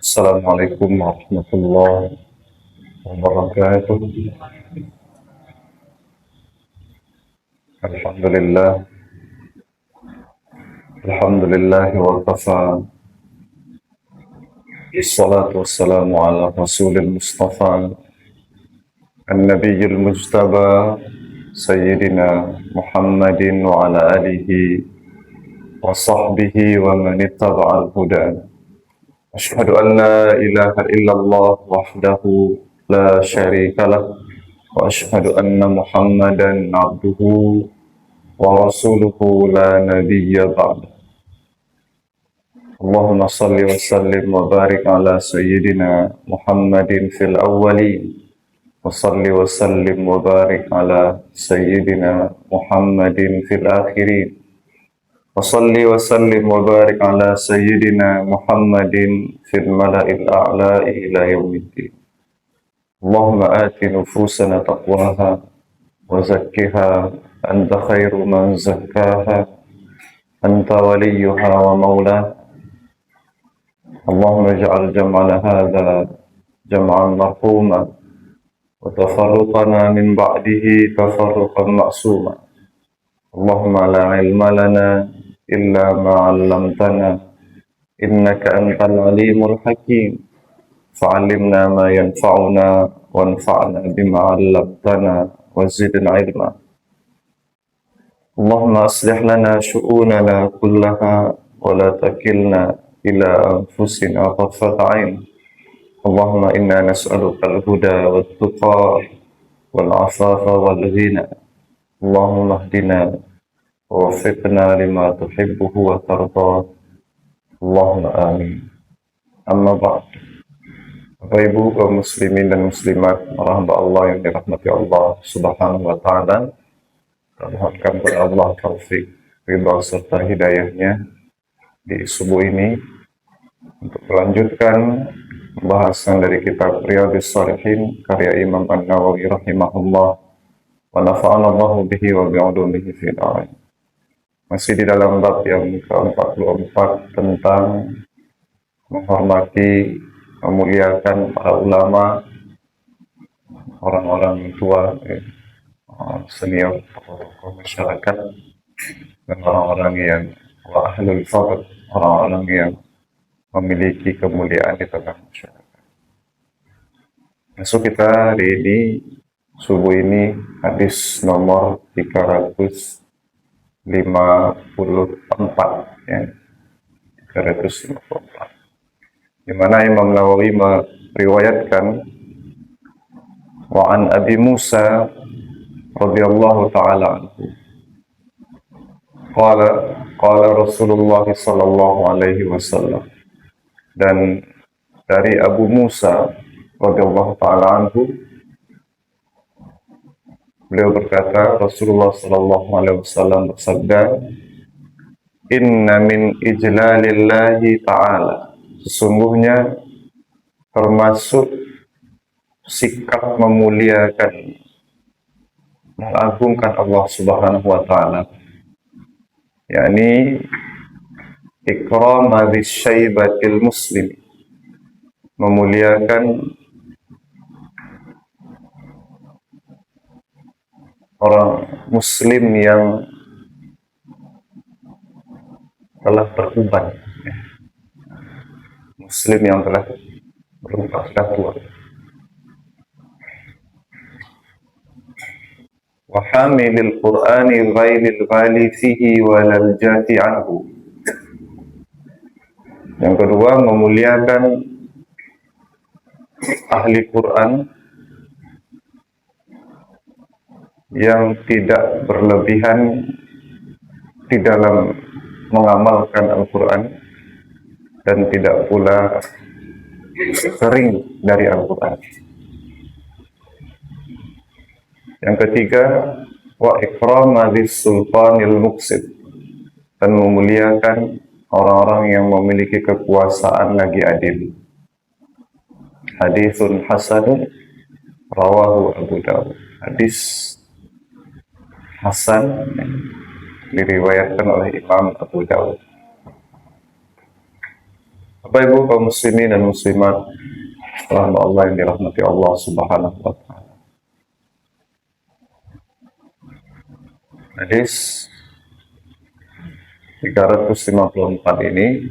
Assalamualaikum warahmatullahi wabarakatuh. Alhamdulillah, alhamdulillah wa kafa. Wassalatu wassalamu ala rasulil mustafa an-nabiyil mujtaba sayyidina Muhammadin wa ala alihi wa sahbihi wa man ittaba'al huda. Asyhadu an la ilaha illallah wahdahu la syarika lah wa asyhadu anna Muhammadan abduhu wa rasuluhu la nabiyya ba'da. Allahumma salli wa sallim wa barik ala sayyidina Muhammadin fil awwalin wa salli wa sallim wa barik ala sayyidina Muhammadin fil akhirin wa salli wa sallim wa barik ala sayyidina Muhammadin fil mala'il a'la ila yaumiddin. Allahumma ati nufusana taqwaha wa zakkiha anta khairu man zakkaha anta waliyuha wa maulaha. Allahumma ij'al jam'ana hadha jam'an marhuma wa tafarruqana min ba'dihi tafarruqan ma'suma. Allahumma la ilma lana illa ma 'allamtana innaka antal alimul hakim. Fa'allimna ma yanfa'una wanfa'na bima 'allamtana wa zidna ilma. Allahumma aslih lana syu'unana kullaha wa la takilna ila anfusina tarfata 'ain. Allahumma inna nas'aluka al-huda wat-tuqa wal-'afafa wal-ghina. Allahumma ihdina wa waffiqna lima tuhibbuhu wa tarda. Allahumma amin. Amma ba'd. Bapak Ibu kaum muslimin dan muslimat, hamba Allah yang dirahmati Allah Subhanahu wa taala. Mohonkan kepada Allah taufik, ridha serta hidayahnya di subuh ini untuk melanjutkan pembahasan dari kitab Riyadhus Shalihin karya Imam An-Nawawi rahimahullah wa nafa'ana Allahu bihi wa bi'ulumihi fil alamin. Masih di dalam bab yang ke-44 tentang menghormati, memuliakan para ulama, orang-orang tua, senior, tokoh masyarakat, dan orang-orang yang ahlul fadl, orang-orang yang memiliki kemuliaan di tengah masyarakat. Masuk kita hari ini, subuh ini, hadis nomor 354, ya, 354. Di mana Imam Nawawi meriwayatkan wa an Abi Musa radhiyallahu taala anhu qala Rasulullah sallallahu alaihi wasallam, dan dari Abu Musa radhiyallahu taala anhu beliau berkata, Rasulullah sallallahu alaihi wasallam bersabda, inna min ijlalillahi ta'ala, sesungguhnya termasuk sikap memuliakan, mengagungkan Allah Subhanahu wa taala, yakni ikram hadis syaibatil muslim, memuliakan orang muslim yang telah beruban, muslim yang telah beruban, sudah tua. Wa hamilil Qur'ani ghairil ghali fihi walal jati anhu. Yang kedua, memuliakan ahli Quran yang tidak berlebihan di dalam mengamalkan Al-Quran dan tidak pula sering dari Al-Quran. Yang ketiga, wa ikrama dzis sultanil muqsid, dan memuliakan orang-orang yang memiliki kekuasaan lagi adil. Haditsun hasanun rawahu Abu Dawud. Hadis hasan diriwayatkan oleh Imam Abu Dawud. Bapak Ibu kaum muslimin dan muslimat, rahmat Allah yang dirahmati Allah Subhanahu wa taala. Hadis 354 ini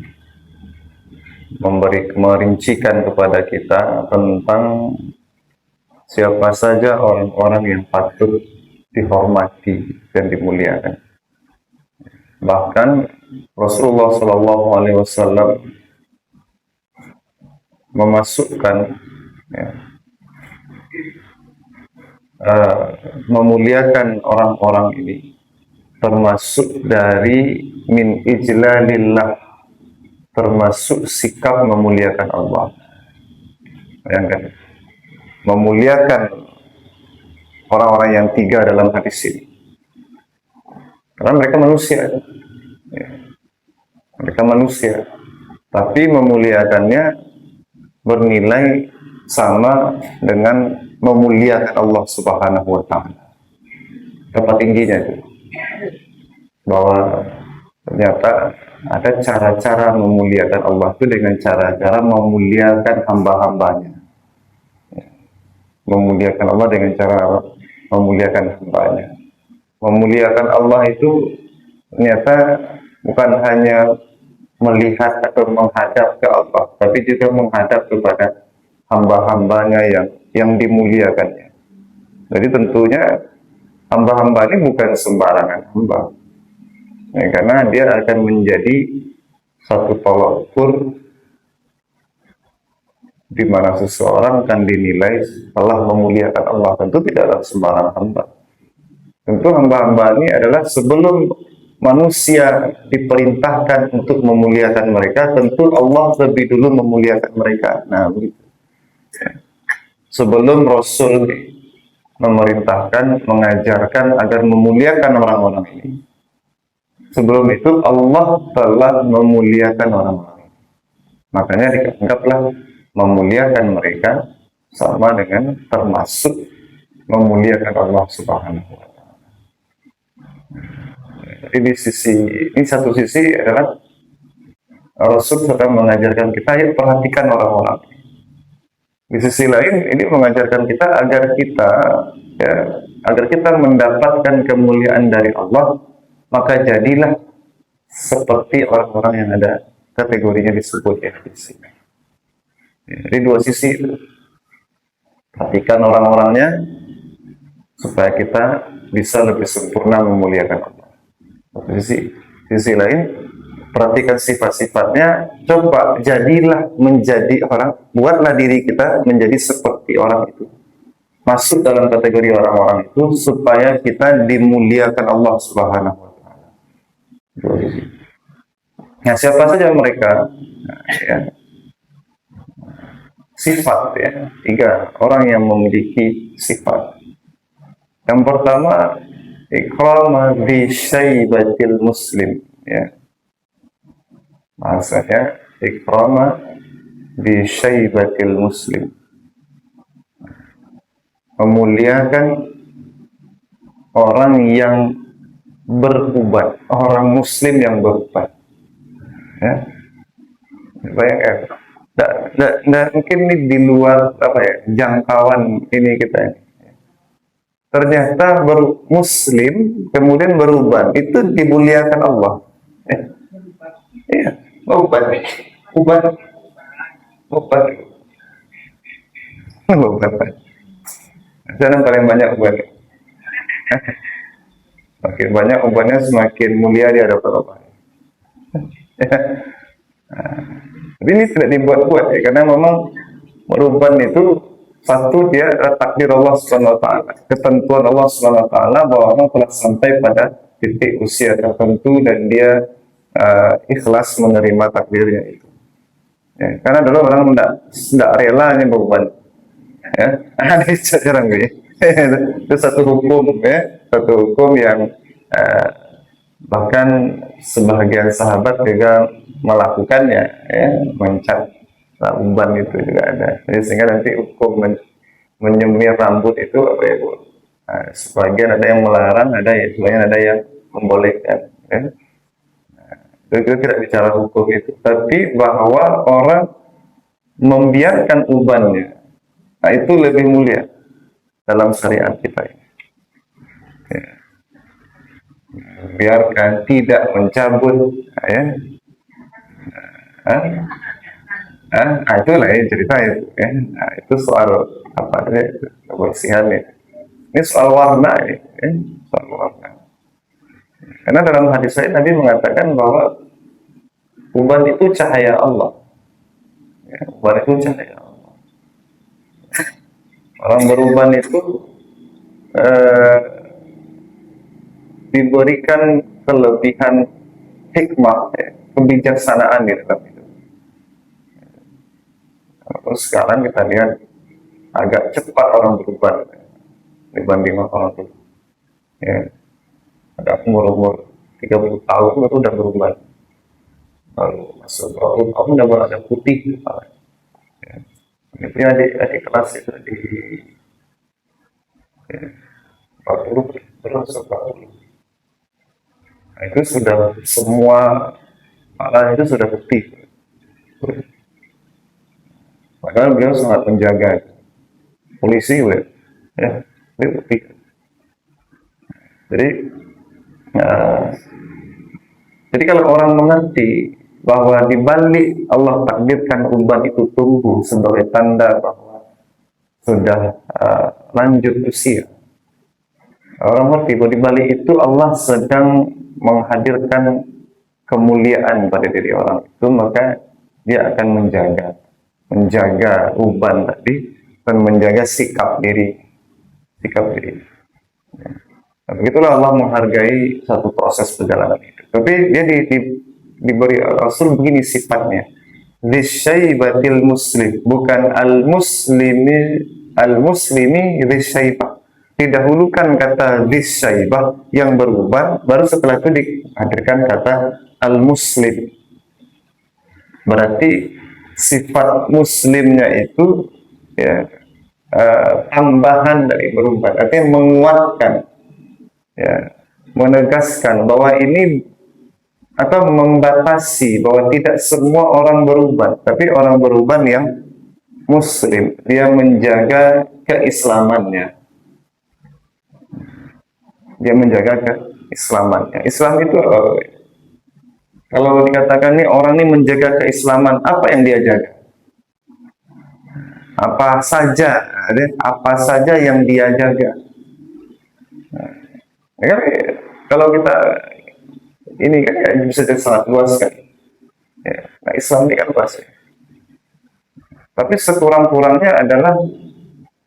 merincikan kepada kita tentang siapa saja orang-orang yang patut dihormati dan dimuliakan. Bahkan Rasulullah Shallallahu Alaihi Wasallam memasukkan ya, memuliakan orang-orang ini termasuk dari min ijlalillah, termasuk sikap memuliakan Allah. Bayangkan, memuliakan orang-orang yang tiga dalam hadis ini, karena mereka manusia ya. Mereka manusia, tapi memuliakannya bernilai sama dengan memuliakan Allah Subhanahu wa taala. Dapat tingginya itu, bahwa ternyata ada cara-cara memuliakan Allah itu dengan cara-cara memuliakan hamba-hambanya. Memuliakan Allah dengan cara memuliakan hambanya. Memuliakan Allah itu ternyata bukan hanya melihat atau menghadap ke Allah, tapi juga menghadap kepada hamba-hambanya yang dimuliakannya. Jadi tentunya hamba-hamba ini bukan sembarangan hamba, ya, karena dia akan menjadi satu tolak ukur di mana seseorang akan dinilai telah memuliakan Allah. Tentu tidaklah sembarang hamba. Tentu hamba-hamba ini adalah sebelum manusia diperintahkan untuk memuliakan mereka, tentu Allah lebih dulu memuliakan mereka. Nah, begitu. Sebelum Rasul memerintahkan, mengajarkan agar memuliakan orang-orang ini, sebelum itu Allah telah memuliakan orang-orang. Makanya dianggaplah memuliakan mereka sama dengan termasuk memuliakan Allah Subhanahu wa taala. Jadi ini satu sisi adalah Rasul sedang mengajarkan kita, ya perhatikan orang-orang. Di sisi lain ini mengajarkan kita agar kita mendapatkan kemuliaan dari Allah, maka jadilah seperti orang-orang yang ada kategorinya disebut ya di sini. Jadi dua sisi itu. Perhatikan orang-orangnya supaya kita bisa lebih sempurna memuliakan Allah. Sisi lain, perhatikan sifat-sifatnya, coba jadilah menjadi orang, buatlah diri kita menjadi seperti orang itu, masuk dalam kategori orang-orang itu, supaya kita dimuliakan Allah Subhanahu wa taala. Nah, siapa saja mereka? Nah, ya. Sifat ya, 3 orang yang memiliki sifat. Yang pertama, ikrama bi syaibatil muslim ya. Maksudnya ikrama bi syaibatil muslim, memuliakan orang yang beruban, orang muslim yang beruban ya. Bayangkan, nggak mungkin ini di luar jangkauan ini kita. Ternyata baru muslim kemudian beruban, itu dimuliakan Allah. Iya, uban. Sekarang paling banyak uban. Makin banyak ubannya semakin mulia dia dapat apa. Tapi ini tidak dibuat-buat ya, karena memang beruban itu satu, dia takdir Allah Subhanahu wa taala, ketentuan Allah Subhanahu wa taala bahwa orang telah sampai pada titik usia tertentu dan dia ikhlas menerima takdirnya itu. Ya, karena dulu orang tidak rela ini beban. Ya, ada jarang gitu. Itu satu hukum ya, satu hukum yang bahkan sebagian sahabat juga melakukannya ya, mencat uban itu juga ada. Jadi sehingga nanti hukum menyemir rambut itu apa ya Bu? Sebagian ada yang melarang, sebagian ada yang membolehkan. Ya. Itu Kita tidak bicara hukum itu, tapi bahwa orang membiarkan ubannya, nah itu lebih mulia dalam syariat kita ini. Ya. Biarkan, tidak mencabut, ya. Itu lain cerita itu, ya. Nah, itu soal apa ya, kebersihan ya. Ini soal warna ya, soal warna. Karena dalam hadis saya Nabi mengatakan bahwa uban itu cahaya Allah. Ya, uban itu cahaya Allah. Orang beruban itu eh, diberikan kelebihan hikmah, ya, kebijaksanaan di dalam hidup. Terus sekarang kita lihat agak cepat orang beruban dibanding orang tua. Ya, ada umur 30 tahun itu udah berubah. Lalu masuk 20 tahun udah ada putih kepala. Ya. Ini adik kelas itu di 40 terus 40. Nah, itu sudah semua kepala itu sudah putih. Padahal beliau sangat menjaga polisi, ya, dia putih. Jadi kalau orang mengerti bahwa di balik Allah takdirkan uban itu tumbuh sebagai tanda bahwa sudah lanjut usia, orang mengerti bahwa di balik itu Allah sedang menghadirkan kemuliaan pada diri orang itu, maka dia akan menjaga uban tadi dan menjaga sikap diri. Nah, begitulah Allah menghargai satu proses perjalanan hidup. Tapi dia diberi Rasul begini sifatnya. Disyaibatil muslim, bukan al-muslimi disyaibah. Didahulukan kata disyaibah yang beruban, baru setelah itu dihadirkan kata al-muslim. Berarti sifat muslimnya itu ya tambahan dari beruban, artinya menguatkan, ya, menegaskan bahwa ini atau membatasi bahwa tidak semua orang beruban, tapi orang beruban yang muslim, dia menjaga keislamannya. Islam itu kalau dikatakan nih orang ini menjaga keislaman, apa yang dia jaga? Apa saja yang dia jaga? Ya, kalau kita ini kan ya, bisa jadi sangat luas kan. Ya, nah Islam ini kan luas ya. Tapi sekurang-kurangnya adalah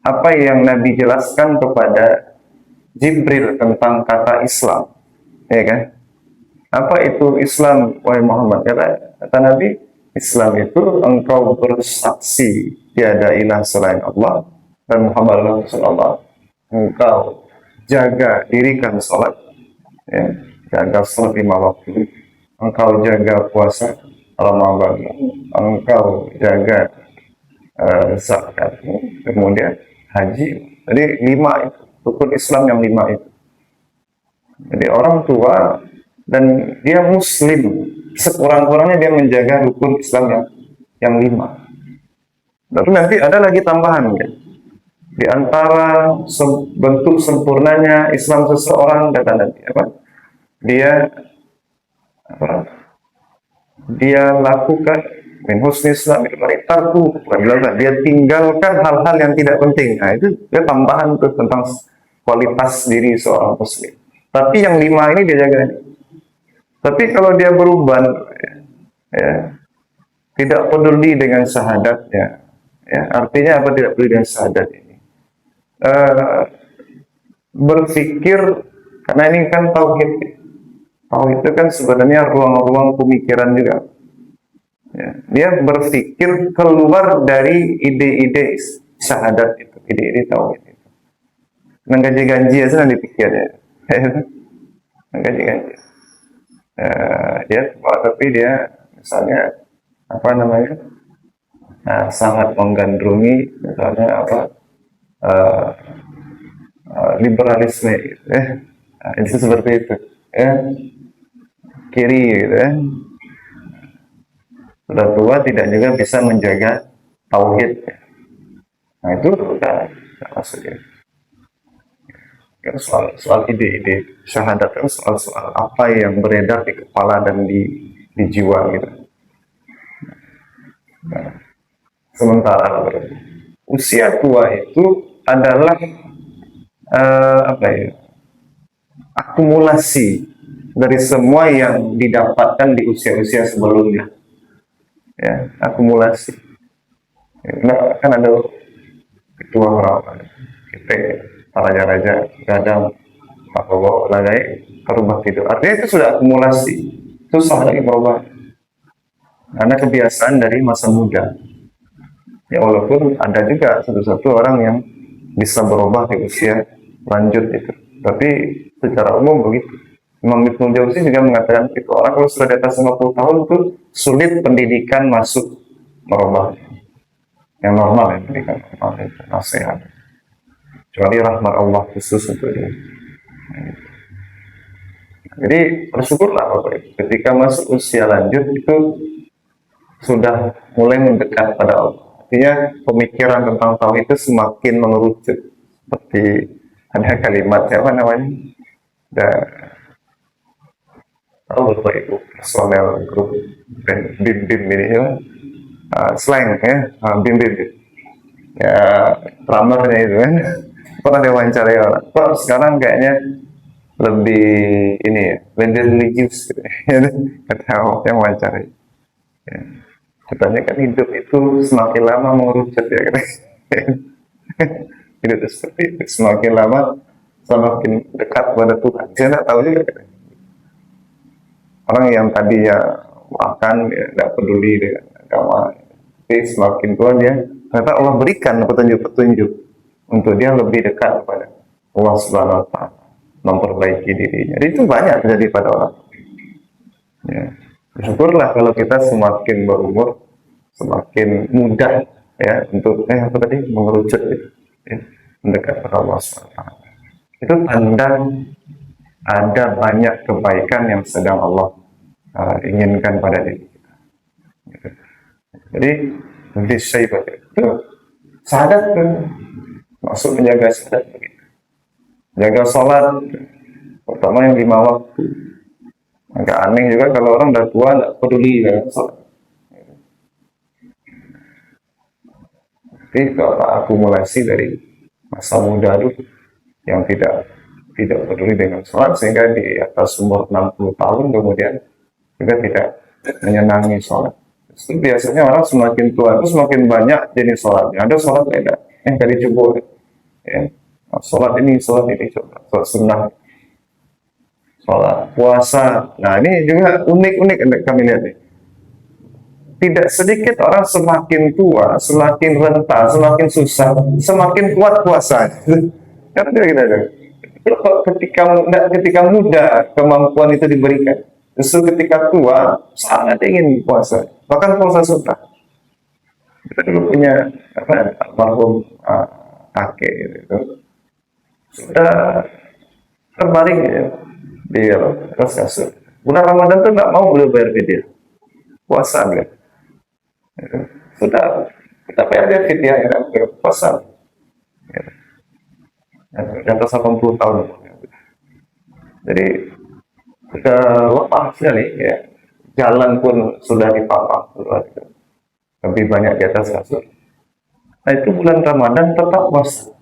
apa yang Nabi jelaskan kepada Jibril tentang kata Islam, ya kan? Apa itu Islam, wahai Muhammad? Kata Nabi, Islam itu engkau bersaksi tiada ilah selain Allah dan Muhammad Rasulullah. Engkau jaga, dirikan sholat, ya, jaga sholat 5 waktu, engkau jaga puasa Ramadan, engkau jaga zakat, kemudian haji. Jadi 5 itu, rukun Islam yang 5 itu. Jadi orang tua dan dia muslim, sekurang-kurangnya dia menjaga rukun Islam yang 5. Tapi nanti ada lagi tambahan ya. Di antara bentuk sempurnanya Islam seseorang, kata Nabi, dia lakukan min husni Islam itu dia tinggalkan hal-hal yang tidak penting. Nah itu dia tambahan tuh tentang kualitas diri seorang muslim. Tapi yang 5 ini dia jaga. Tapi kalau dia beruban, ya, tidak peduli dengan syahadatnya, ya, artinya apa tidak peduli dengan syahadat ini? Berpikir, karena ini kan tauhid itu kan sebenarnya ruang-ruang pemikiran juga, ya. Dia berpikir keluar dari ide-ide syahadat itu, ide-ide tauhid itu. Nanggaji-ganji aja nanti pikirnya, nanggaji-ganji. Tapi dia misalnya sangat menggandrungi misalnya liberalisme gitu, itu seperti itu, ya, kiri gitu, ya. sudah tua tidak juga bisa menjaga tauhid. Nah itu udah maksudnya. Kan soal ide-ide syahadat kan soal apa yang beredar di kepala dan di jiwa gitu. Nah, sementara usia tua itu adalah apa ya, akumulasi dari semua yang didapatkan di usia-usia sebelumnya, ya akumulasi. Nah, kan ada ketua orang kita para raja kadang bawa lagai ke rumah tidur, artinya itu sudah akumulasi, susah lagi berubah karena kebiasaan dari masa muda. Ya walaupun ada juga satu-satu orang yang bisa berubah di usia lanjut itu, tapi secara umum begitu. Imam Ibnu Jauzi juga mengatakan itu orang kalau sudah di atas 50 tahun itu sulit pendidikan masuk merubah. Yang normal ya, pendidikan normal itu nasihat. Kecuali rahmat Allah khusus untuk dia. Jadi bersyukurlah Bapak Ibu, ketika masuk usia lanjut itu sudah mulai mendekat pada Allah. Artinya pemikiran tentang tauhid itu semakin mengerucut. Seperti ada kalimat apa namanya? Tahu Bapak Ibu personel grup BIM ini ya, slang ya, BIM ya, drummernya itu kan pernah diwawancarai orang. Kok sekarang kayaknya lebih ini ya, lebih religius gitu. Kata yang wawancarai. Ya. Katanya kan hidup itu semakin lama mengerucut ya kan. Hidup itu seperti itu, semakin lama semakin dekat pada Tuhan. Saya tidak tahu juga kan. Orang yang tadinya makan ya, tidak peduli dengan agama, tapi semakin tua dia ternyata Allah berikan petunjuk-petunjuk untuk dia lebih dekat kepada Allah Subhanahu Wa Taala, memperbaiki dirinya. Jadi itu banyak terjadi pada orang. Ya. Bersyukurlah kalau kita semakin berumur, semakin mudah ya untuk apa tadi mengerucut ya, mendekat kepada Allah Subhanahu Wa Taala. Itu tanda ada banyak kebaikan yang sedang Allah inginkan pada diri kita. Gitu. Jadi lebih syaibah itu sahadat kan maksud menjaga sahadat begitu. Jaga sholat, pertama yang 5 waktu. Agak aneh juga kalau orang udah tua nggak peduli dengan sholat. Jadi kalau akumulasi dari masa muda dulu yang tidak peduli dengan sholat sehingga di atas umur 60 tahun kemudian juga tidak menyenangi sholat. Itu biasanya orang semakin tua itu semakin banyak jenis sholatnya. Ada sholat beda yang tadi coba ya. Sholat ini coba sholat sunnah, sholat puasa. Nah ini juga unik-unik kami lihat nih. Tidak sedikit orang semakin tua, semakin rentan, semakin susah, semakin kuat puasa. Karena kita ketika muda kemampuan itu diberikan, justru ketika tua sangat ingin puasa, bahkan puasa sunnah. Kita dulu punya almarhum kakek gitu, sudah terbaring ya di atas kasur. Bulan Ramadan tuh nggak mau beliau bayar fidyah puasa gitu. Sudah kita bayar dia fidyah ya, puasa. Gitu. Di atas 80 tahun. Jadi sudah lepas sekali ya. Jalan pun sudah dipapak, lebih banyak di atas kasur. Nah itu bulan Ramadan tetap puasa.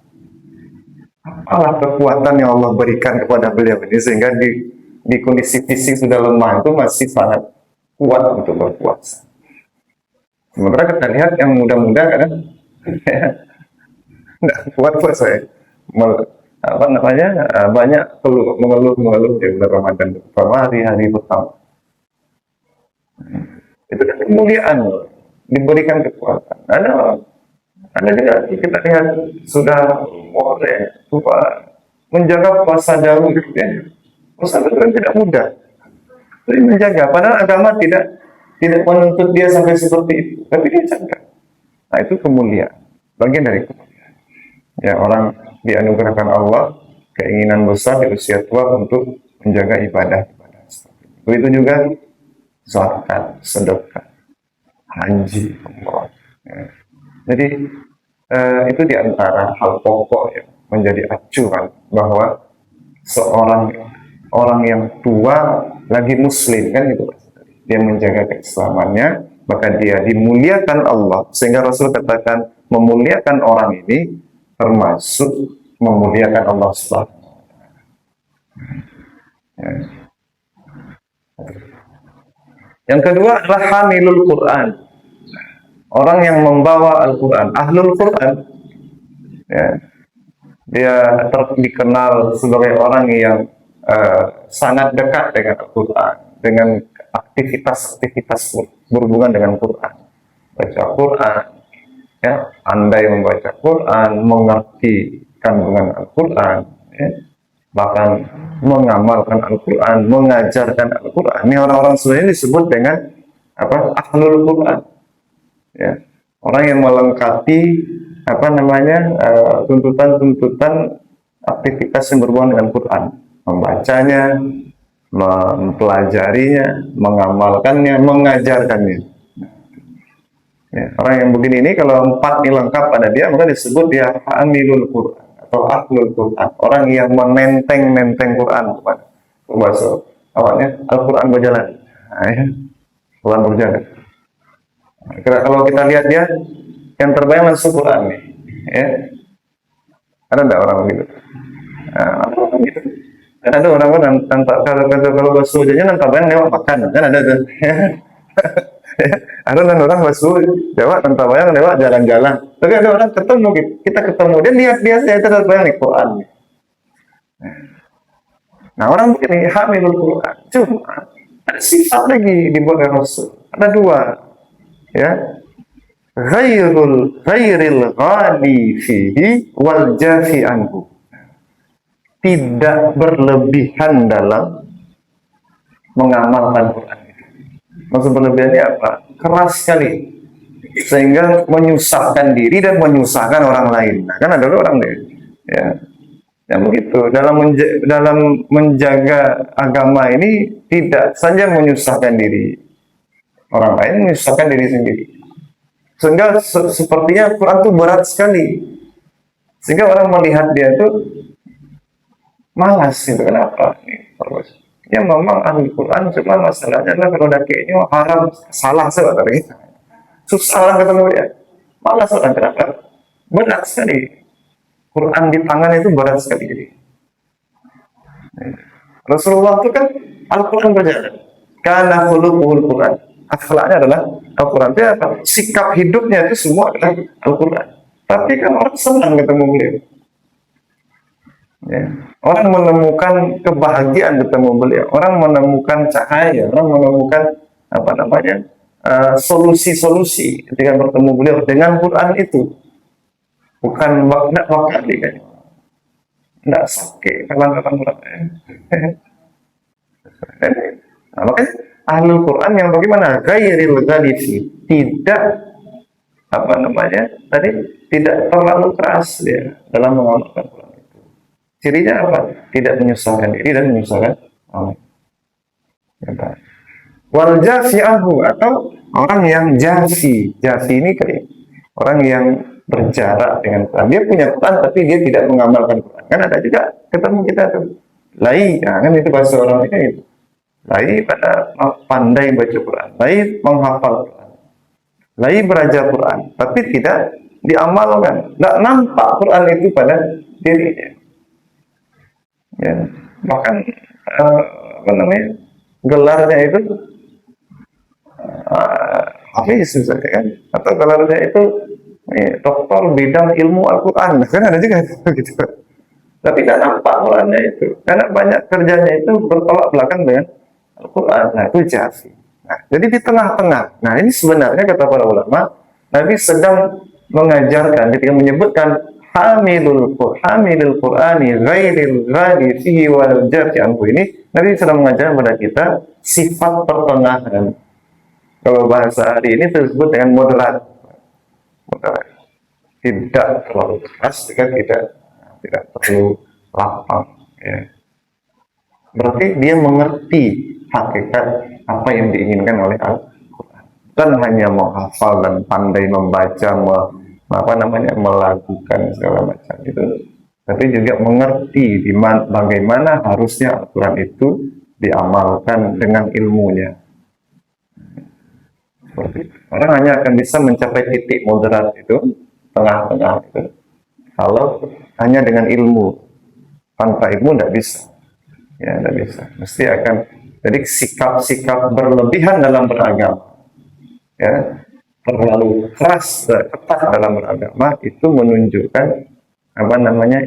Apalah kekuatan yang Allah berikan kepada beliau ini sehingga di kondisi fisik sudah lemah itu masih sangat kuat untuk berpuasa. Sementara kita lihat yang muda-muda kan nggak kuat puasa ya. Banyak mengeluh di bulan Ramadan terutama hari-hari pertama. Itu kan kemuliaan diberikan kekuatan. Ada juga kita lihat sudah tua menjaga puasa jauh gitu ya. Puasa itu kan tidak mudah. Jadi menjaga, padahal agama tidak menuntut dia sampai seperti itu, tapi dia jaga. Nah itu kemuliaan, bagian dari kemuliaan. Ya orang dianugerahkan Allah keinginan besar di usia tua untuk menjaga ibadah. Begitu juga zakat, sedekah. haji, umrah. Ya. Jadi itu diantara hal pokok yang menjadi acuan bahwa seorang orang yang tua lagi muslim kan itu, dia menjaga keislamannya, maka dia dimuliakan Allah. Sehingga Rasul katakan memuliakan orang ini termasuk memuliakan Allah Subhanahu wa Ta'ala. Ya. Yang kedua adalah hamilul Quran, orang yang membawa Al-Quran, ahlul Quran. Ya. Dia dikenal sebagai orang yang sangat dekat dengan Al-Quran, dengan aktivitas-aktivitas berhubungan dengan Quran, baca Quran, ya, pandai membaca Quran, mengerti kandungan Al-Quran, ya, bahkan mengamalkan Al-Quran, mengajarkan Al-Quran. Ini orang-orang sebenarnya disebut dengan apa? Ahlul Quran. Ya, orang yang melengkapi apa namanya tuntutan-tuntutan aktivitas yang berhubungan dengan Quran, membacanya, mempelajarinya, mengamalkannya, mengajarkannya. Ya, orang yang begini ini kalau 4 ini lengkap pada dia, maka disebut dia hamilul Quran atau ahlul Quran, orang yang menenteng-nenteng Quran. Bahasa awalnya Al-Quran berjalan. Nah, ya. Quran berjalan. Kalau kita lihat dia yang terbaik masuk Quran nih, ya. Ada enggak orang begitu? Nah, ada orang gitu. Ada orang tanpa kalau basuh wajahnya tanpa bayang lewat makan, kan ada tuh. Ada orang basuh lewat tanpa bayang lewat jalan-jalan. Tapi ada orang ketemu kita ketemu dia lihat dia saya tanpa bayang nih Quran. Nah orang begini hamilul Quran. Cuma ada sifat lagi dibuat oleh Rasul. Ada 2, ya. Ghairil ghali fihi wal jafi anhu. Tidak berlebihan dalam mengamalkan Quran. Maksud berlebihannya apa? Keras sekali sehingga menyusahkan diri dan menyusahkan orang lain. Nah, kan ada orang deh, ya, yang begitu dalam menjaga agama ini tidak saja menyusahkan diri orang lain, menyusahkan diri sendiri. Sehingga sepertinya Quran itu berat sekali, sehingga orang melihat dia itu malas gitu. Kenapa? Ya memang ahli Quran, cuma masalahnya adalah kalau kayaknya haram, salah sebenarnya. Susah orang ketemu dia. Malas orang, kenapa? Berat sekali. Quran di tangan itu berat sekali. Jadi. Rasulullah itu kan Al-Quran berjalan. Karena khuluquhul Quran. Akhlaknya adalah Al-Quran. Dia apa? Sikap hidupnya itu semua adalah Al-Quran. Tapi kan orang senang ketemu beliau. Ya. Orang menemukan kebahagiaan ketemu beliau, orang menemukan cahaya, orang menemukan apa namanya solusi-solusi ketika bertemu beliau dengan Quran itu. Bukan tidak wakali kan, tidak sakit kalang-kalang Quran. Nah, makanya ahlul Quran yang bagaimana? Ghairil ghalifi, tidak apa namanya tadi, tidak terlalu keras dia dalam mengamalkan Quran. Cirinya apa? Tidak menyusahkan diri dan menyusahkan orang. Wal jafi'ahu, atau orang yang jafi. Jafi ini kayak orang yang berjarak dengan Quran. Dia punya Quran tapi dia tidak mengamalkan Quran. Kan ada juga ketemu kita tuh. Lai, nah, kan itu bahasa orang ini itu. Lai pada pandai baca Quran. Lai menghafal Quran. Lai belajar Quran, tapi tidak diamalkan. Tidak nampak Quran itu pada dirinya. Ya, bahkan apa namanya gelarnya itu Hafiz misalnya kan, atau gelarnya itu doktor bidang ilmu Al-Quran, kan ada juga gitu. Tapi tidak nampak Qurannya itu, karena banyak kerjanya itu bertolak belakang dengan Al-Quran. Nah itu jafi. Nah, jadi di tengah-tengah. Nah ini sebenarnya kata para ulama, Nabi sedang mengajarkan ketika menyebutkan hamilul Qur'ani ghairil ghali fihi wal jafi anhu, ini Nabi sedang mengajarkan kepada kita sifat pertengahan. Kalau bahasa hari ini tersebut dengan moderat. Moderat. Tidak terlalu keras, juga tidak terlalu lapang, ya. Berarti dia mengerti hakikat apa yang diinginkan oleh Al-Quran. bukan hanya menghafal dan pandai membaca, melakukan segala macam itu, tapi juga mengerti bagaimana harusnya aturan itu diamalkan dengan ilmunya. Seperti itu. Orang hanya akan bisa mencapai titik moderat itu, tengah-tengah itu, kalau hanya dengan ilmu. Tanpa ilmu tidak bisa. Ya, tidak bisa. Mesti akan, jadi sikap-sikap berlebihan dalam beragama, ya, terlalu keras dan ketat dalam beragama, itu menunjukkan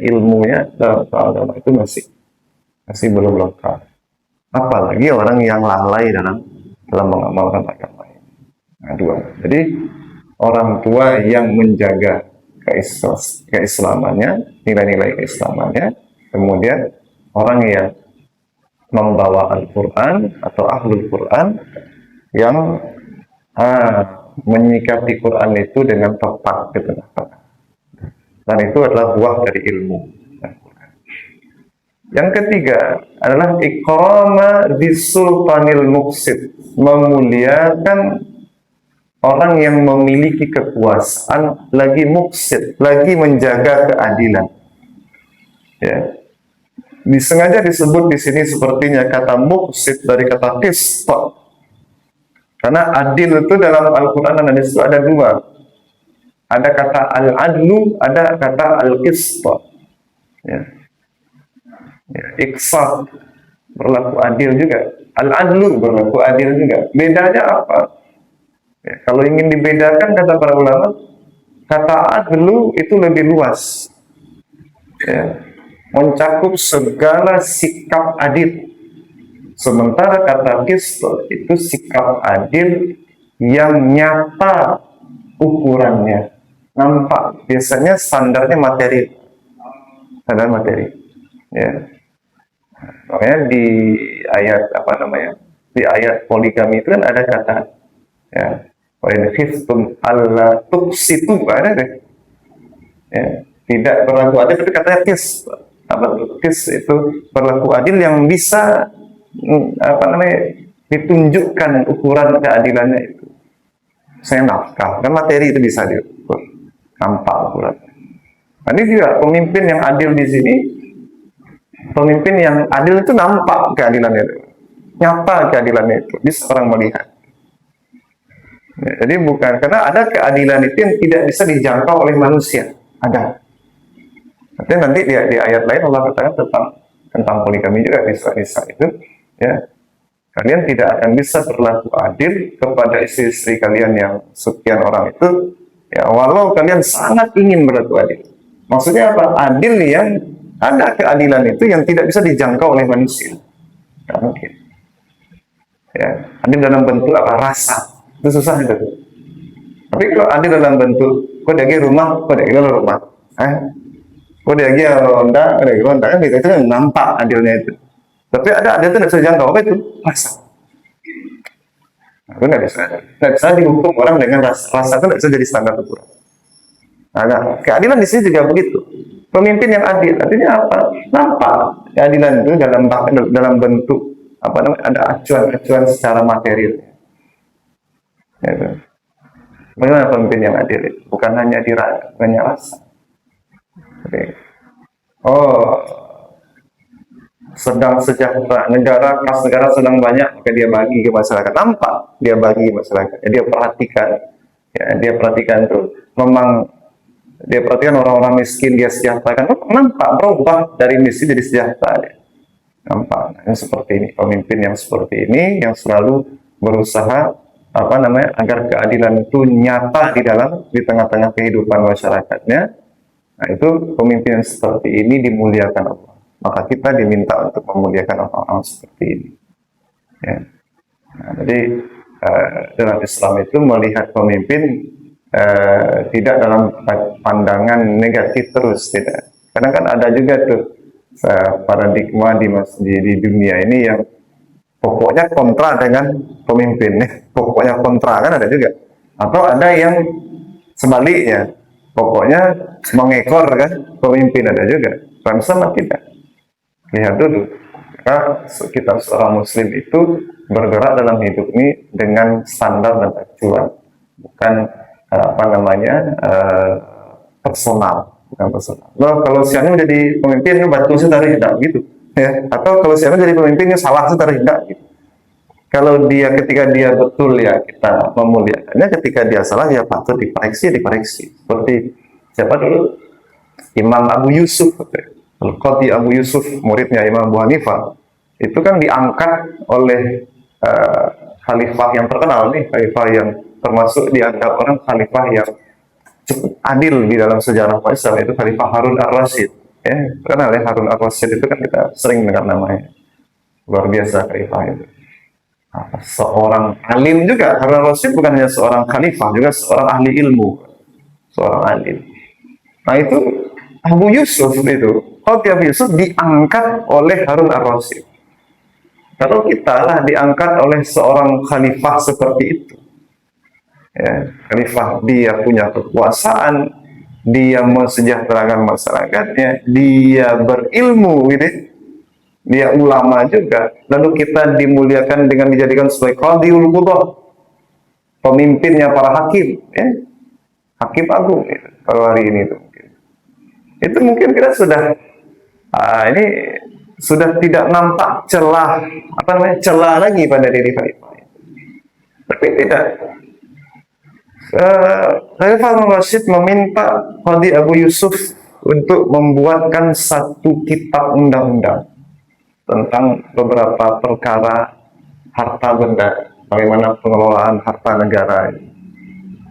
ilmunya dalam agama itu masih belum lengkap. Apalagi orang yang lalai dalam mengamalkan agama ini. Nah, dua. Jadi orang tua yang menjaga keislamannya, nilai-nilai keislamannya, kemudian orang yang membawa Al-Quran atau Ahlul Quran yang menyikapi Quran itu dengan tepat gitu. Dan itu adalah buah dari ilmu. Yang ketiga adalah ikrama bisultanil muqsid, memuliakan orang yang memiliki kekuasaan, lagi muqsid, lagi menjaga keadilan. Ya. Disengaja disebut di sini sepertinya kata muqsid dari kata qist. Karena adil itu dalam Al-Quran dan hadis itu ada dua. Ada kata al-adlu, ada kata al-qist. Ya. Ya, iqsad berlaku adil juga, al-adlu berlaku adil juga. Bedanya apa? Ya, kalau ingin dibedakan, kata para ulama, kata adlu itu lebih luas, ya, mencakup segala sikap adil. Sementara kata qist itu sikap adil yang nyata ukurannya, nampak. Biasanya standar materi. Ya. Makanya di ayat di ayat poligami itu kan ada kata, ya, wa in khiftum alla tuqsitu, ada deh. Ya, tidak berlaku adil, tapi katanya qist. Qist itu berlaku adil yang bisa ditunjukkan ukuran keadilannya itu. Saya nafkah, kan materi itu bisa diukur, nampak ukuran. Ini juga pemimpin yang adil di sini. Pemimpin yang adil itu nampak keadilannya itu, nyata keadilannya itu, bisa orang melihat. Ya, jadi bukan karena ada keadilan itu yang tidak bisa dijangkau oleh manusia, ada. Nanti di ayat lain Allah katakan tentang poligami juga bisa itu, ya. Kalian tidak akan bisa berlaku adil kepada istri-istri kalian yang sekian orang itu, ya, walau kalian sangat ingin berlaku adil. Maksudnya apa? Adil yang ada keadilan itu yang tidak bisa dijangkau oleh manusia. Tidak mungkin. Ya, adil dalam bentuk apa? Rasa. Itu susah itu. Tapi kalau adil dalam bentuk, kok dia rumah, kok dia rumah. Kok dia ronda, kan gitu. Itu nampak adilnya itu. Tapi ada adil itu tidak bisa dijangkau. Apa itu? Rasa. Itu nggak bisa dihukum orang dengan rasa. Rasa itu tidak bisa jadi standar ukuran. Nah, keadilan di sini juga begitu. Pemimpin yang adil, artinya apa? Nampak keadilan itu dalam bentuk ada acuan-acuan secara material. Ya, bagaimana pemimpin yang adil itu? Bukan hanya rasa. Okay. Sedang sejahtera, kas negara sedang banyak, maka dia bagi ke masyarakat. Nampak dia bagi ke masyarakat. Dia perhatikan. Ya, dia perhatikan itu memang. Dia perhatikan orang-orang miskin, dia sejahterakan. Nampak berubah dari miskin jadi sejahtera. Nampak. Nah, seperti ini, pemimpin yang seperti ini yang selalu berusaha agar keadilan itu nyata di tengah-tengah kehidupan masyarakatnya. Nah, itu pemimpin yang seperti ini dimuliakan Allah. Maka kita diminta untuk memuliakan orang-orang seperti ini. Ya. Nah, jadi dalam Islam itu melihat pemimpin tidak dalam pandangan negatif terus, tidak. Karena kan ada juga tuh paradigma di dunia ini yang pokoknya kontra dengan pemimpin, pokoknya kontra, kan ada juga. Atau ada yang sebaliknya, pokoknya mengekor kan pemimpin, ada juga. Kan sama tidak. Lihat dulu, kita seorang muslim itu bergerak dalam hidup ini dengan standar dan acuan, bukan personal, bukan personal. Loh, kalau si Anu jadi pemimpin bantu saya tarik tidak gitu, ya. Atau kalau si Anu jadi pemimpinnya salah saya tarik tidak gitu. Kalau dia ketika dia betul ya kita memuliakannya, ketika dia salah ya patut dikoreksi. Seperti siapa dulu? Imam Abu Yusuf, Al-Qadhi Abu Yusuf, muridnya Imam Abu Hanifah, itu kan diangkat oleh khalifah yang terkenal nih, khalifah yang termasuk dianggap orang khalifah yang cukup adil di dalam sejarah Islam, itu Khalifah Harun Ar-Rasyid. Kenal ya Harun Ar-Rasyid itu kan kita sering dengar namanya. Luar biasa khalifah itu. Seorang alim juga. Harun Ar-Rasyid bukan hanya seorang khalifah, juga seorang ahli ilmu, seorang alim. Nah itu Abu Yusuf itu, Abu Yusuf diangkat oleh Harun Ar-Rasyid. Kalau kita lah diangkat oleh seorang khalifah seperti itu, ya, khalifah dia punya kekuasaan, dia mensejahterakan masyarakatnya, dia berilmu, gitu. Dia ulama juga, lalu kita dimuliakan dengan dijadikan sebagai qadhiul qudah, pemimpinnya para hakim, ya, hakim agung, gitu. Kalau hari ini itu mungkin kita sudah ini sudah tidak nampak celah lagi pada diri khalifah. Tapi tidak. Khalifah Ar-Rasyid meminta Qadhi Abu Yusuf untuk membuatkan satu kitab undang-undang tentang beberapa perkara harta benda, bagaimana pengelolaan harta negara,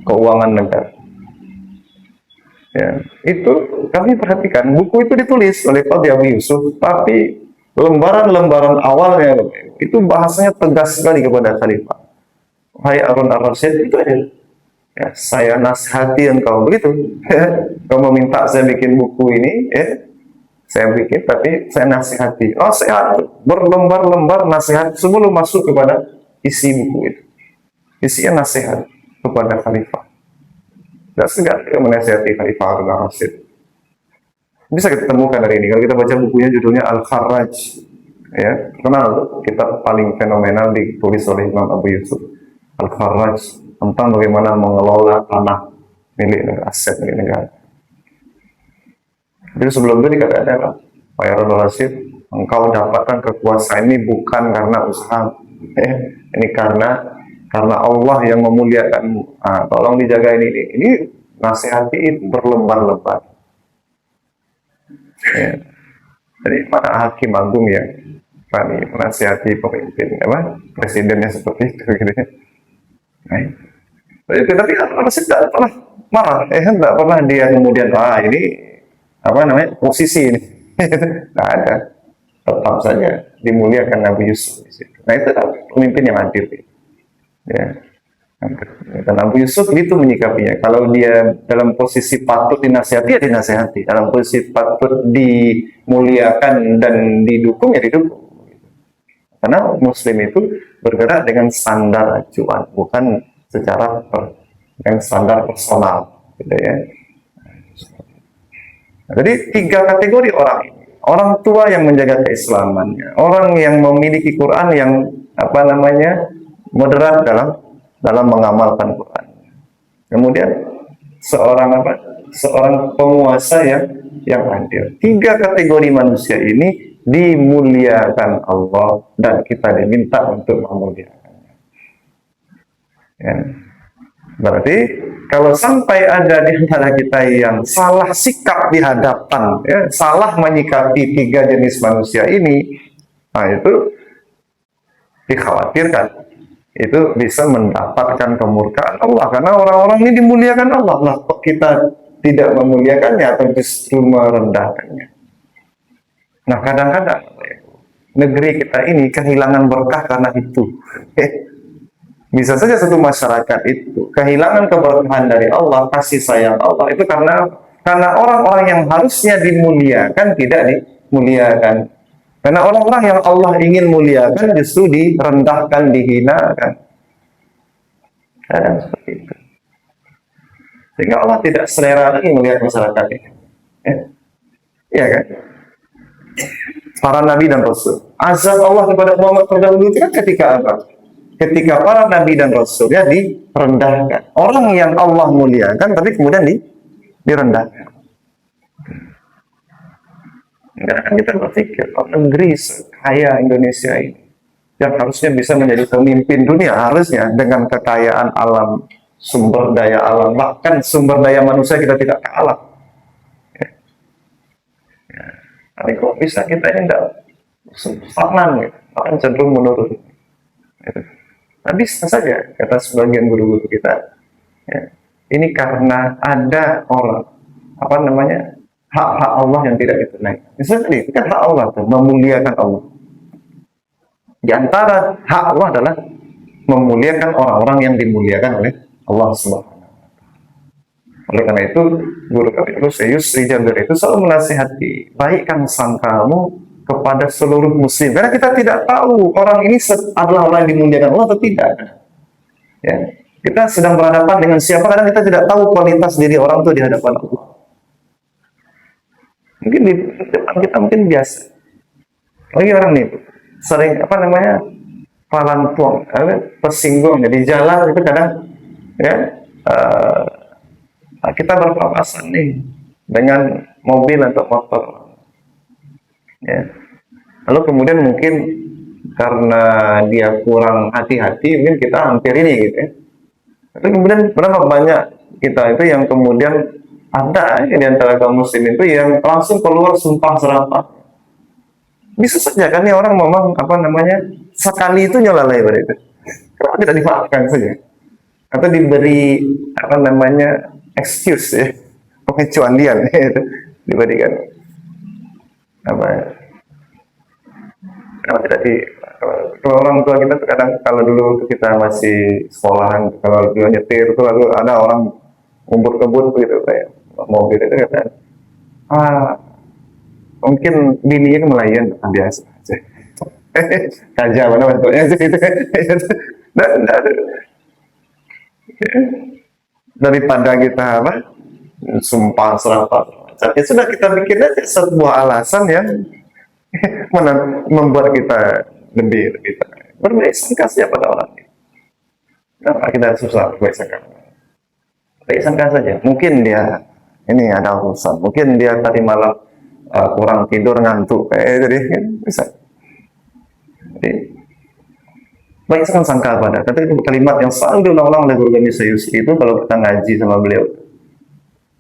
keuangan negara. Ya, itu kami perhatikan buku itu ditulis oleh Qadhi Abu Yusuf, tapi lembaran-lembaran awalnya itu bahasanya tegas sekali kepada khalifah. Hai Harun Ar-Rasyid, itu aja. Ya, saya nasihati engkau begitu. Kau meminta saya bikin buku ini, saya bikin, tapi saya nasihati. Oh, saya berlembar-lembar nasihat sebelum masuk kepada isi buku itu. Isinya nasihat kepada khalifah. Tidak segan menasihati Khalifah Harun Ar-Rasyid. Bisa kita temukan hari ini kalau kita baca bukunya, judulnya Al-Kharraj, ya, kenal kitab paling fenomenal ditulis oleh Imam Abu Yusuf, Al-Kharraj, tentang bagaimana mengelola tanah milik negara, aset milik negara. Jadi sebelum itu dikatakan apa? Pak Harun Ar-Rasyid, engkau dapatkan kekuasaan ini bukan karena usaha, ini karena Allah yang memuliakanmu. Tolong dijaga ini nasihati berlembar-lembar. Ya. Jadi mana hakim agung yang berani menasihati pemimpin, presidennya seperti itu, gitu ya. Nah, tapi Ar-Rasyid tidak pernah marah, tidak pernah dia kemudian ini posisi ini, tidak ada. Tetap saja dimuliakan Nabi Yusuf di situ. Nah itu pemimpin yang adil. Ya. Dan Abu Yusuf itu menyikapinya. Kalau dia dalam posisi patut dinasihati, ya dinasihati. Dalam posisi patut dimuliakan dan didukung, ya didukung. Karena Muslim itu bergerak dengan standar acuan, bukan secara dengan standar personal, gitu ya. Jadi 3 kategori orang ini: orang tua yang menjaga keislamannya, orang yang memiliki Quran yang moderat dalam mengamalkan Quran. Kemudian seorang penguasa yang adil. 3 kategori manusia ini dimuliakan Allah dan kita diminta untuk memuliakannya. Ya. Berarti kalau sampai ada di antara kita yang salah sikap di hadapan, salah menyikapi 3 jenis manusia ini, itu dikhawatirkan. Itu bisa mendapatkan kemurkaan Allah, karena orang-orang ini dimuliakan Allah. Nah, kok kita tidak memuliakannya atau justru merendahkannya? Nah, kadang-kadang negeri kita ini kehilangan berkah karena itu. Bisa saja satu masyarakat itu kehilangan keberkahan dari Allah, kasih sayang Allah, itu karena orang-orang yang harusnya dimuliakan tidak dimuliakan. Karena orang-orang yang Allah ingin muliakan justru direndahkan, dihinakan. Kadang seperti itu. Sehingga Allah tidak selera lagi melihat masyarakat ini. Ya kan? para nabi dan rasul. Azab Allah kepada Muhammad terdahulu itu kan ketika apa? Ketika para nabi dan rasulnya direndahkan. Orang yang Allah muliakan tapi kemudian direndahkan. Enggak akan kita berpikir, negeri kaya Indonesia ini yang harusnya bisa menjadi pemimpin dunia, harusnya dengan kekayaan alam, sumber daya alam, bahkan sumber daya manusia kita tidak kalah. Tapi kok bisa kita ini tidak stagnan, gitu, bahkan cenderung menurun. Gitu. Nah, bisa saja kata sebagian guru-guru kita, ya, ini karena ada orang apa namanya hak-hak Allah yang tidak ditunaikan. Misalnya itu kan hak Allah tuh, memuliakan Allah. Di antara hak Allah adalah memuliakan orang-orang yang dimuliakan oleh Allah Subhanahu. Oleh karena itu, guru kami Yusri Jabir itu selalu menasihati, baikkan sangkamu kepada seluruh muslim. Karena kita tidak tahu orang ini adalah orang yang dimuliakan Allah atau tidak. Ya. Kita sedang berhadapan dengan siapa, karena kita tidak tahu kualitas diri orang itu di hadapan Allah. Mungkin di depan kita mungkin biasa. Lagi orang nih, sering apa namanya, palantuang, tersinggung. Jadi jalan itu kadang, ya, kita berpapasan nih dengan mobil atau motor. Ya. Lalu kemudian mungkin karena dia kurang hati-hati, mungkin kita hampir ini gitu ya. Tapi kemudian berapa banyak kita itu yang kemudian ada di antara kaum muslim itu yang langsung keluar sumpah serapah. Bisa saja kan ya orang memang apa namanya sekali itu nyolalai pada itu. Kenapa tidak dimaafkan saja? Atau diberi apa namanya excuse ya, pengecualian itu diberikan apa ya? Kalau tidak di kalau orang tua kita kadang kalau dulu kita masih sekolahan, kalau dulu nyetir itu lalu ada orang ngumpul-ngumpul gitu kayak mobil itu kata mungkin bininya melayan biasa aja kaja mana bentuknya sih itu daripada kita apa sumpah serapah ya sudah kita bikin aja sebuah alasan yang membuat kita lebih berbaik sangka saja pada orang ini. Nah, kita susah berbaik sangka. Baik sangka saja. Mungkin dia ini ada urusan. Mungkin dia tadi malam kurang tidur ngantuk. Jadi bisa. Jadi baik sangka pada. Kata itu kalimat yang selalu diulang-ulang oleh guru kami Yusri itu kalau kita ngaji sama beliau.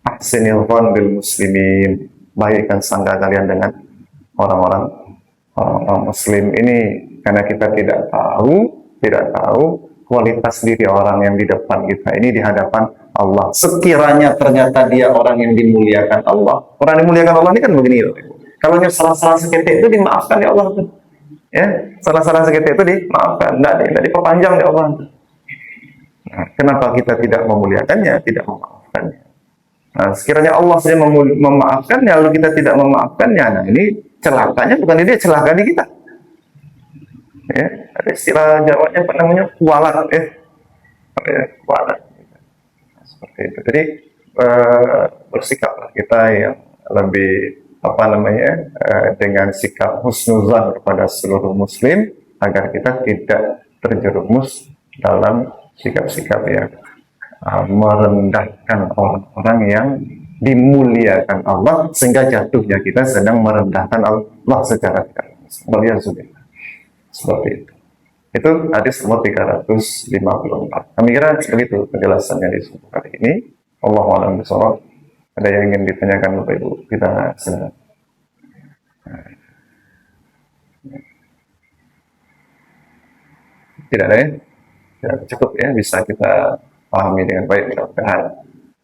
Ahsinil dhann bil muslimin. Baikkan sangka kalian dengan orang-orang muslim ini, karena kita tidak tahu kualitas diri orang yang di depan kita ini di hadapan Allah. Sekiranya ternyata dia orang yang dimuliakan Allah, orang yang dimuliakan Allah ini kan begini loh. Kalau salah-salah seketik itu dimaafkan ya Allah tuh. Ya, salah-salah seketik itu dimaafkan, tidak diperpanjang ya Allah. Nah, kenapa kita tidak memuliakannya, tidak memaafkannya? Nah, sekiranya Allah saja memaafkannya, lalu kita tidak memaafkannya, nah ini celakanya bukan dia, celaka di kita. Ya, ada istilah Jawanya apa namanya kualat ya, kualat. Nah, seperti itu. Jadi bersikaplah kita yang lebih apa namanya dengan sikap husnuzan kepada seluruh muslim agar kita tidak terjerumus dalam sikap-sikap yang merendahkan orang-orang yang dimuliakan Allah sehingga jatuhnya kita sedang merendahkan Allah secara tidak langsung. Seperti itu. Itu hadis nomor 354. Kami kira begitu penjelasannya di subuh kali ini. Allahu a'lam bishawab. Ada yang ingin ditanyakan Bapak Ibu? Kita silakan. Tidak ada ya? Ya, cukup ya, bisa kita pahami dengan baik mudah-mudahan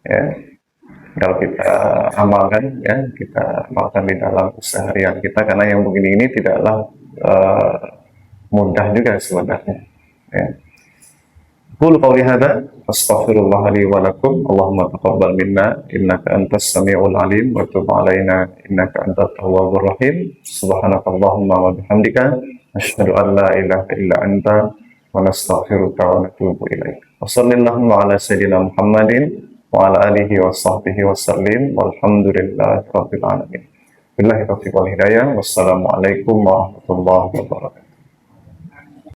ya. Kalau kita amalkan ya, kita amalkan di dalam keseharian kita, karena yang begini ini tidaklah mudah juga sebenarnya ya. Qul qawli hadza astaghfirullah li wa lakum Allahumma taqabbal minna innaka antas samiul alim wa tub alaina innaka antat tawwabur rahim subhanakallahumma wa bihamdika asyhadu an la ilaha illa anta wa nastaghfiruka wa natubu ilaik. Wa sallallahu ala sayyidina Muhammadin wa ala alihi wa sahbihi wa sallim walhamdulillahi rabbil alamin. Billahi taufiq wal hidayah. Wassalamualaikum warahmatullahi wabarakatuh.